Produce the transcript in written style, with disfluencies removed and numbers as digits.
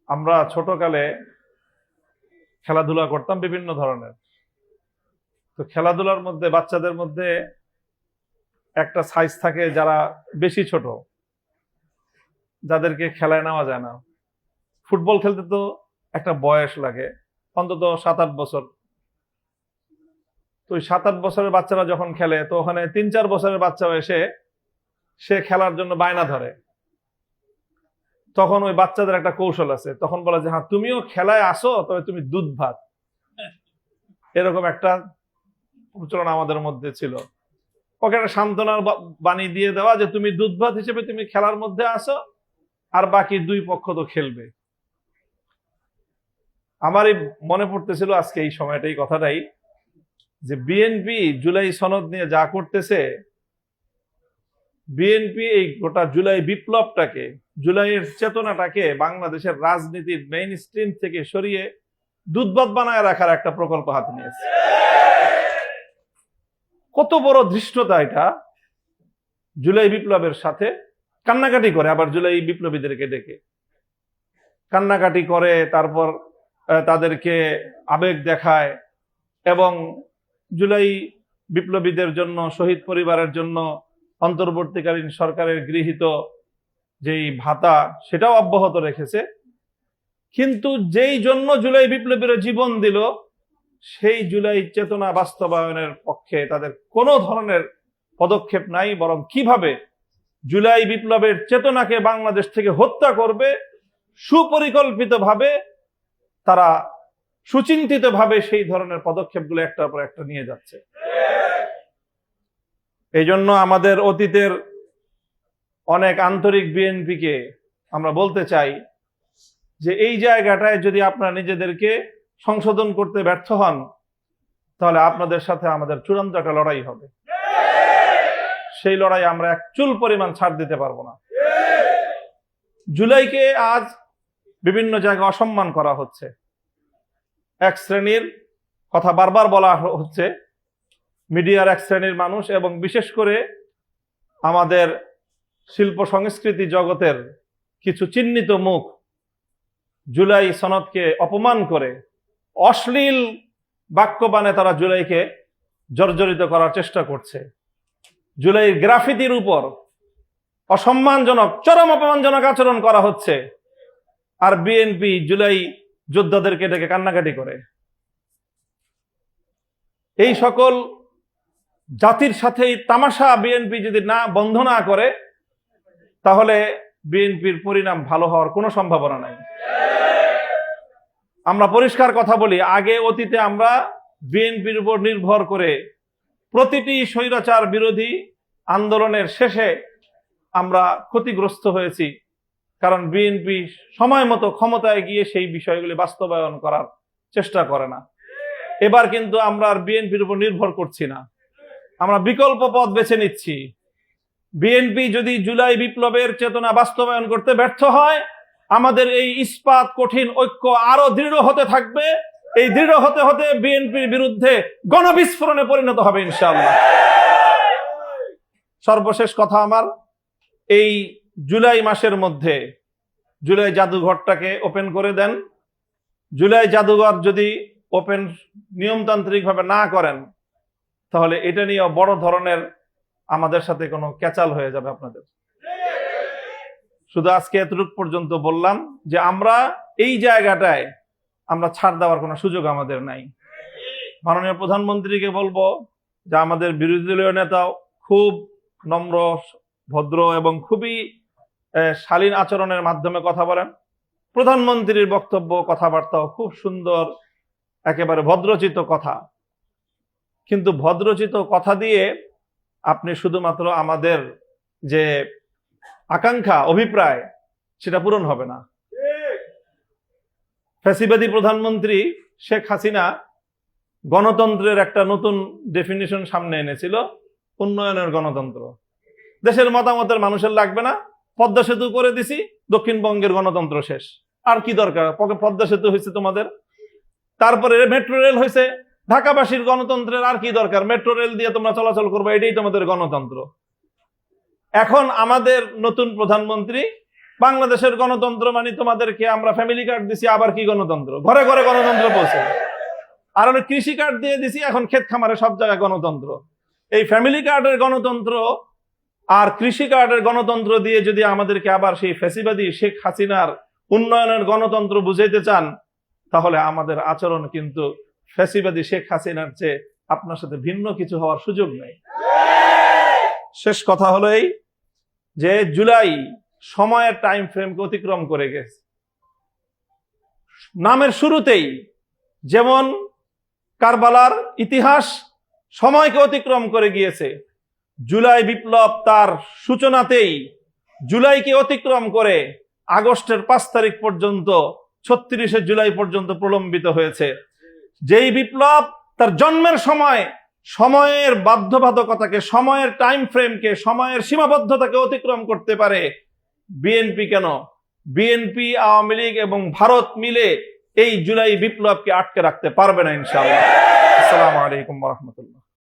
আমরা ছোটকালে খেলাধুলা করতাম বিভিন্ন ধরনের। তো খেলাধুলার মধ্যে বাচ্চাদের মধ্যে একটা সাইজ থাকে যারা বেশি ছোট, যাদেরকে খেলায় নেওয়া যায় না। ফুটবল খেলতে তো একটা বয়স লাগে, অন্তত 7-8 বছর। তো ওই 7-8 বছরের বাচ্চারা যখন খেলে, তো ওখানে 3-4 বছরের বাচ্চা এসে সে খেলার জন্য বায়না ধরে। তখন ওই বাচ্চাদের একটা কৌশল আছে, তখন বলে যে হ্যাঁ তুমিও খেলায় আসো, তবে তুমি দুধ ভাত। এরকম একটা প্রচলন আমাদের মধ্যে ছিল। ওকে একটা সান্ত্বনার বাণী দিয়ে দেওয়া যে তুমি দুধ ভাত হিসেবে তুমি খেলার মধ্যে আসো, আর বাকি দুই পক্ষ তো খেলবে। আমারই মনে পড়তেছিল আজকে এই সময়টা, এই কথাটাই, যে বিএনপি জুলাই সনদ নিয়ে যা করতেছে, বিএনপি এই গোটা জুলাই বিপ্লবটাকে, জুলাইয়ের চেতনাটাকে বাংলাদেশের রাজনীতির মেইন স্ট্রিম থেকে সরিয়ে দুধভাত বানায় রাখার একটা প্রকল্প হাতে নিয়েছে। কত বড় ধৃষ্টতা এটা! জুলাই বিপ্লবের সাথে কান্নাকাটি করে, আবার জুলাই বিপ্লবীদেরকে ডেকে কান্নাকাটি করে, তারপর তাদেরকে আবেগ দেখায়, এবং জুলাই বিপ্লবীদের জন্য, শহীদ পরিবারের জন্য অন্তর্বর্তীকালীন সরকারের গৃহীত যেই ভাতা, সেটাও অব্যাহত রেখেছে। কিন্তু যেই জন্য জুলাই বিপ্লবীরা জীবন দিল, সেই জুলাই চেতনা বাস্তবায়নের পক্ষে তাদের কোনো ধরনের পদক্ষেপ নাই, বরং কিভাবে জুলাই বিপ্লবের চেতনাকে বাংলাদেশ থেকে হত্যা করবে, সুপরিকল্পিতভাবে তারা সুচিন্তিতভাবে সেই ধরনের পদক্ষেপগুলো একটার পর একটা নিয়ে যাচ্ছে। এই জন্য আমাদের অতীতের অনেক আন্তরিক বিএনপিকে আমরা বলতে চাই যে এই জায়গাটায় যদি আপনারা নিজেদেরকে সংশোধন করতে ব্যর্থ হন, তাহলে আপনাদের সাথে আমাদের চূড়ান্ত একটা লড়াই হবে। সেই লড়াই আমরা এক চুল পরিমাণ ছাড় দিতে পারবো না। জুলাইকে আজ বিভিন্ন জায়গায় অসম্মান করা হচ্ছে, এক শ্রেণীর কথা বারবার বলা হচ্ছে, মিডিয়ার এক শ্রেণীর মানুষ এবং বিশেষ করে আমাদের শিল্প সংস্কৃতি জগতের কিছু চিহ্নিত মুখ জুলাই সনদকে অপমান করে অশ্লীল বাক্যবাণে তারা জুলাইকে জর্জরিত করার চেষ্টা করছে। জুলাই গ্রাফিতির উপর অসম্মানজনক, চরম অপমানজনক আচরণ করা হচ্ছে, আর বিএনপি জুলাই যোদ্ধাদেরকে ডেকে কান্নাকাটি করে। এই সকল জাতির সাথে তামাশা বিএনপি যদি বন্ধ না করে, তাহলে বিএনপির পরিণাম ভালো হওয়ার কোনো সম্ভাবনা নাই। আমরা পরিষ্কার কথা বলি, আগে অতীতে আমরা বিএনপির উপর নির্ভর করে প্রতিটি স্বৈরাচার বিরোধী আন্দোলনের শেষে আমরা ক্ষতিগ্রস্ত হয়েছি, কারণ বিএনপি সময় মতো ক্ষমতায় গিয়ে সেই বিষয়গুলি বাস্তবায়ন করার চেষ্টা করে না। এবার কিন্তু আমরা আর বিএনপির উপর নির্ভর করছি না, আমরা বিকল্প পথ বেছে নিচ্ছি। বিএনপি যদি জুলাই বিপ্লবের চেতনা বাস্তবায়ন করতে ব্যর্থ হয়, আমাদের এই ইস্পাত কঠিন ঐক্য আরো দৃঢ় হতে থাকবে। এই দৃঢ় হতে হতে বিএনপির বিরুদ্ধে গণবিস্ফোরণে পরিণত হবে ইনশাআল্লাহ। সর্বশেষ কথা আমার, এই জুলাই মাসের মধ্যে জুলাই জাদুঘরটাকে ওপেন করে দেন। জুলাই জাদুঘর যদি ওপেন নিয়মতান্ত্রিকভাবে না করেন, তাহলে এটা নিয়ে বড় ধরনের আমাদের সাথে কোনো ক্যাচাল হয়ে যাবে আপনাদের। শুধু আজকে এতটুকু পর্যন্ত বললাম যে আমরা এই জায়গাটায় আমরা ছাড় দেওয়ার কোনো সুযোগ আমাদের নাই। মাননীয় প্রধানমন্ত্রীকে বলবো যে আমাদের বিরোধী দলীয় নেতা খুব নম্র, ভদ্র এবং খুবই শালীন আচরণের মাধ্যমে কথা বলেন। প্রধানমন্ত্রীর বক্তব্য, কথাবার্তাও খুব সুন্দর, একেবারে ভদ্রচিত কথা। কিন্তু ভদ্রচিত কথা দিয়ে আপনি শুধুমাত্র আমাদের যে আকাঙ্ক্ষা, অভিপ্রায়, সেটা পূরণ হবে না। ফ্যাসিবাদী প্রধানমন্ত্রী শেখ হাসিনা গণতন্ত্রের একটা নতুন ডেফিনিশন সামনে এনেছিল, উন্নয়নের গণতন্ত্র। দেশের মতামতের মানুষের লাগবে না, পদ্মা সেতু করে দিছি, দক্ষিণবঙ্গের গণতন্ত্র শেষ। আর কি দরকার? পদ্মা সেতু হয়েছে তোমাদের, তারপরে মেট্রো রেল হয়েছে, ঢাকাবাসীর গণতন্ত্রের আর কি দরকার? মেট্রো রেল দিয়ে তোমরা চলাচল করবে, এটাই তোমাদের গণতন্ত্র। এখন আমাদের নতুন প্রধানমন্ত্রী বাংলাদেশের গণতন্ত্র মানে তোমাদেরকে আমরা ফ্যামিলি কার্ড দিছি, আবার কি গণতন্ত্র? ঘরে ঘরে গণতন্ত্র পৌঁছে। আর অনেক কৃষি কার্ড দিয়ে দিছি, এখন ক্ষেত খামারে সব জায়গায় গণতন্ত্র। এই ফ্যামিলি কার্ডের গণতন্ত্র আর কৃষি কার্ডের গণতন্ত্র দিয়ে যদি আমাদেরকে আবার সেই ফ্যাসিবাদী শেখ হাসিনার উন্নয়নের গণতন্ত্র বুঝাইতে চান, তাহলে আমাদের আচরণ কিন্তু ফ্যাসিবাদী শেখ হাসিনার চেয়ে আপনার সাথে ভিন্ন কিছু হওয়ার সুযোগ নেই। শেষ কথা হলো এই যে জুলাই সময়ের টাইম ফ্রেমকে অতিক্রম করে গেছে। নামের শুরুতেই যেমন কারবালার ইতিহাস সময়কে অতিক্রম করে গিয়েছে, জুলাই বিপ্লব তার সূচনাতেই জুলাইকে অতিক্রম করে আগস্টের 5 তারিখ পর্যন্ত 36শে জুলাই পর্যন্ত প্রলম্বিত হয়েছে। যেই বিপ্লব তার জন্মের সময় সময়ের বাধ্যবাধকতাকে, সময়ের টাইম ফ্রেমকে, সময়ের সীমাবদ্ধতাকে অতিক্রম করতে পারে, বিএনপি কেন? বিএনপি, আওয়ামী লীগ এবং ভারত মিলে এই জুলাই বিপ্লবকে আটকে রাখতে পারবে না ইনশাআল্লাহ। আসসালামু আলাইকুম ওয়া রাহমাতুল্লাহ।